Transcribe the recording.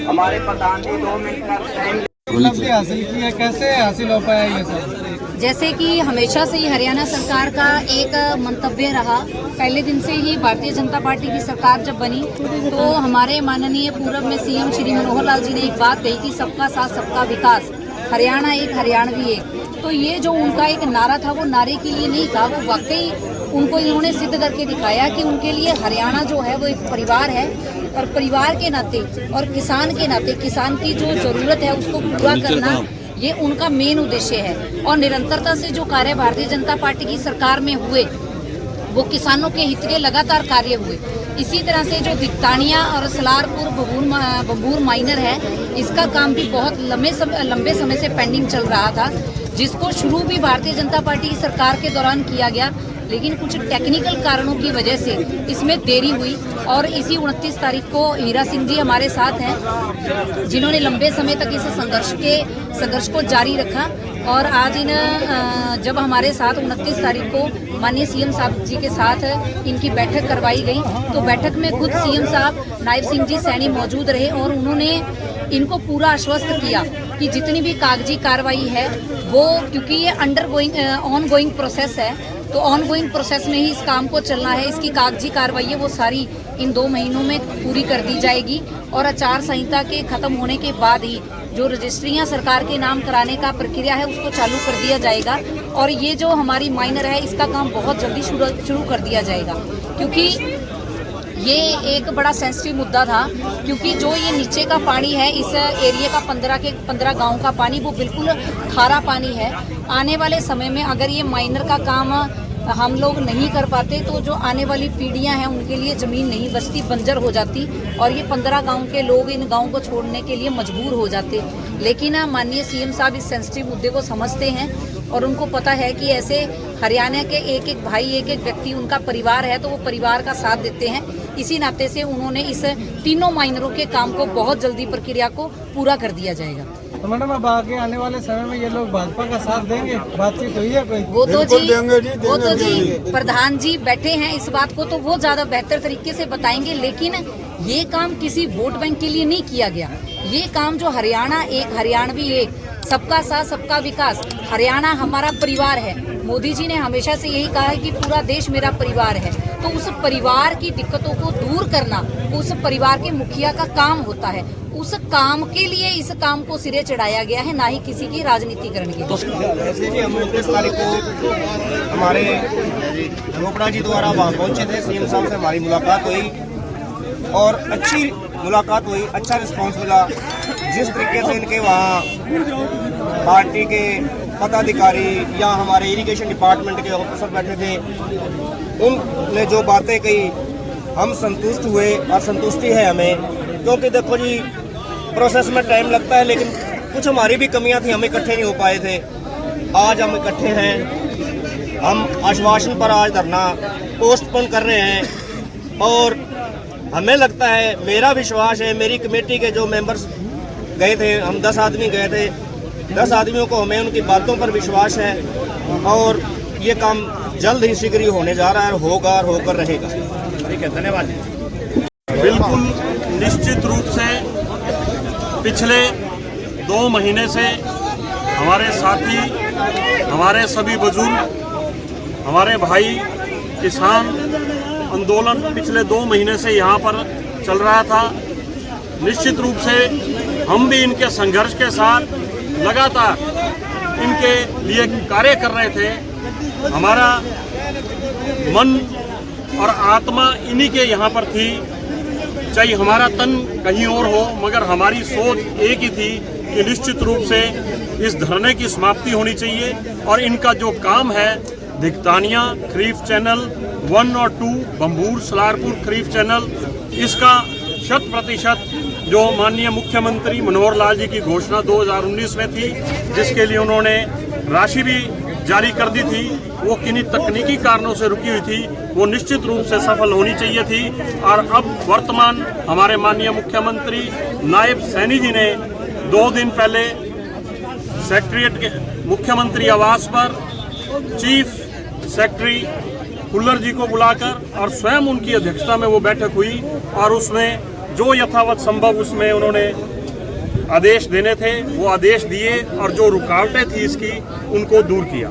हमारे प्रधान जी 2 मिनट का टाइम उपलब्धि हासिल की है, कैसे हासिल हो पाया ये सब? जैसे कि हमेशा से ही हरियाणा सरकार का एक मंतव्य रहा, पहले दिन से ही भारतीय जनता पार्टी की सरकार जब बनी तो हमारे माननीय पूर्व में सीएम श्री मनोहर लाल जी ने एक बात कही थी, सबका साथ सबका विकास, हरियाणा एक हरियाणवी एक। तो ये जो उनका एक नारा था वो नारे के लिए नहीं था, वो वाकई उनको इन्होंने सिद्ध करके दिखाया कि उनके लिए हरियाणा जो है वो एक परिवार है और परिवार के नाते और किसान के नाते किसान की जो जरूरत है उसको पूरा करना ये उनका मेन उद्देश्य है। और निरंतरता से जो कार्य भारतीय जनता पार्टी की सरकार में हुए वो किसानों के हित के लगातार कार्य हुए। इसी तरह से जो दिक्तानिया और सलारपुर बंबूर माइनर है, इसका काम भी बहुत लंबे समय से पेंडिंग चल रहा था, जिसको शुरू भी भारतीय जनता पार्टी की सरकार के दौरान किया गया, लेकिन कुछ टेक्निकल कारणों की वजह से इसमें देरी हुई। और इसी 29 तारीख को हीरा सिंह जी हमारे साथ हैं, जिन्होंने लंबे समय तक इस संघर्ष को जारी रखा। और आज जब हमारे साथ 29 तारीख को माननीय सीएम साहब जी के साथ इनकी बैठक करवाई गई, तो बैठक में खुद सीएम साहब नायब सिंह जी सैनी मौजूद रहे और उन्होंने इनको पूरा आश्वस्त किया कि जितनी भी कागजी कार्रवाई है वो, क्योंकि ये ऑन गोइंग प्रोसेस है, तो ऑन गोइंग प्रोसेस में ही इस काम को चलना है। इसकी कागजी कार्रवाई है वो सारी इन 2 महीनों में पूरी कर दी जाएगी और आचार संहिता के खत्म होने के बाद ही जो रजिस्ट्रियां सरकार के नाम कराने का प्रक्रिया है उसको चालू कर दिया जाएगा। और ये जो हमारी माइनर है इसका काम बहुत जल्दी शुरू कर दिया जाएगा, क्योंकि ये एक बड़ा सेंसिटिव मुद्दा था, क्योंकि जो ये नीचे का पानी है इस एरिया का 15 गांव का पानी वो बिल्कुल खारा पानी है। आने वाले समय में अगर ये माइनर का काम हम लोग नहीं कर पाते तो जो आने वाली पीढ़ियां हैं उनके लिए ज़मीन नहीं बचती, बंजर हो जाती और ये 15 गांव के लोग इन गांव को छोड़ने के लिए मजबूर हो जाते। लेकिन माननीय सीएम साहब इस सेंसिटिव मुद्दे को समझते हैं और उनको पता है कि ऐसे हरियाणा के एक एक भाई एक एक व्यक्ति उनका परिवार है, तो वो परिवार का साथ देते हैं। इसी नाते से उन्होंने इस तीनों माइनरों के काम को बहुत जल्दी प्रक्रिया को पूरा कर दिया जाएगा। तो मैडम अब आगे आने वाले समय में ये लोग भाजपा का साथ देंगे, बातचीत हुई है कोई? वो तो जी प्रधान जी बैठे हैं, इस बात को तो वो ज्यादा बेहतर तरीके से बताएंगे। लेकिन ये काम किसी वोट बैंक के लिए नहीं किया गया, ये काम जो हरियाणा एक हरियाणवी एक, सबका साथ सबका विकास, हरियाणा हमारा परिवार है। मोदी जी ने हमेशा से यही कहा है कि पूरा देश मेरा परिवार है, तो उस परिवार की दिक्कतों को दूर करना उस परिवार के मुखिया का काम होता है। उस काम के लिए इस काम को सिरे चढ़ाया गया है, ना ही किसी की राजनीतिकरण की। ऐसे भी हम 29 तारीख को हमारे रोपड़ा जी द्वारा वहाँ पहुँचे थे, सीएम साहब से हमारी मुलाकात हुई और अच्छी मुलाकात हुई, अच्छा रिस्पांस मिला। जिस तरीके से इनके वहाँ पार्टी के पदाधिकारी या हमारे इरिगेशन डिपार्टमेंट के ऑफिसर बैठे थे, उनने जो बातें कही हम संतुष्ट हुए और संतुष्टि है हमें, क्योंकि देखो जी प्रोसेस में टाइम लगता है, लेकिन कुछ हमारी भी कमियां थी, हम इकट्ठे नहीं हो पाए थे। आज हम इकट्ठे हैं, हम आश्वासन पर आज धरना पोस्टपोन कर रहे हैं और हमें लगता है, मेरा विश्वास है, मेरी कमेटी के जो मेंबर्स गए थे, हम 10 आदमी गए थे, 10 आदमियों को हमें उनकी बातों पर विश्वास है और ये काम जल्द ही शीघ्र ही होने जा रहा है, होगा और होकर रहेगा। ठीक है, धन्यवाद। बिल्कुल निश्चित रूप से पिछले 2 महीने से हमारे साथी, हमारे सभी बुजुर्ग, हमारे भाई किसान आंदोलन पिछले 2 महीने से यहाँ पर चल रहा था। निश्चित रूप से हम भी इनके संघर्ष के साथ लगातार इनके लिए कार्य कर रहे थे। हमारा मन और आत्मा इन्हीं के यहाँ पर थी, चाहे हमारा तन कहीं और हो, मगर हमारी सोच एक ही थी कि निश्चित रूप से इस धरने की समाप्ति होनी चाहिए और इनका जो काम है दिक्तानिया खरीफ चैनल 1 और 2, बंबूर सलारपुर खरीफ चैनल, इसका 100% जो माननीय मुख्यमंत्री मनोहर लाल जी की घोषणा 2019 में थी, जिसके लिए उन्होंने राशि भी जारी कर दी थी, वो किन्हीं तकनीकी कारणों से रुकी हुई थी, वो निश्चित रूप से सफल होनी चाहिए थी। और अब वर्तमान हमारे माननीय मुख्यमंत्री नायब सैनी जी ने 2 दिन पहले सेक्रेटरीट के मुख्यमंत्री आवास पर चीफ सेक्रेटरी खुल्लर जी को बुलाकर और स्वयं उनकी अध्यक्षता में वो बैठक हुई और उसमें जो यथावत संभव उसमें उन्होंने आदेश देने थे वो आदेश दिए और जो रुकावटें थी इसकी उनको दूर किया।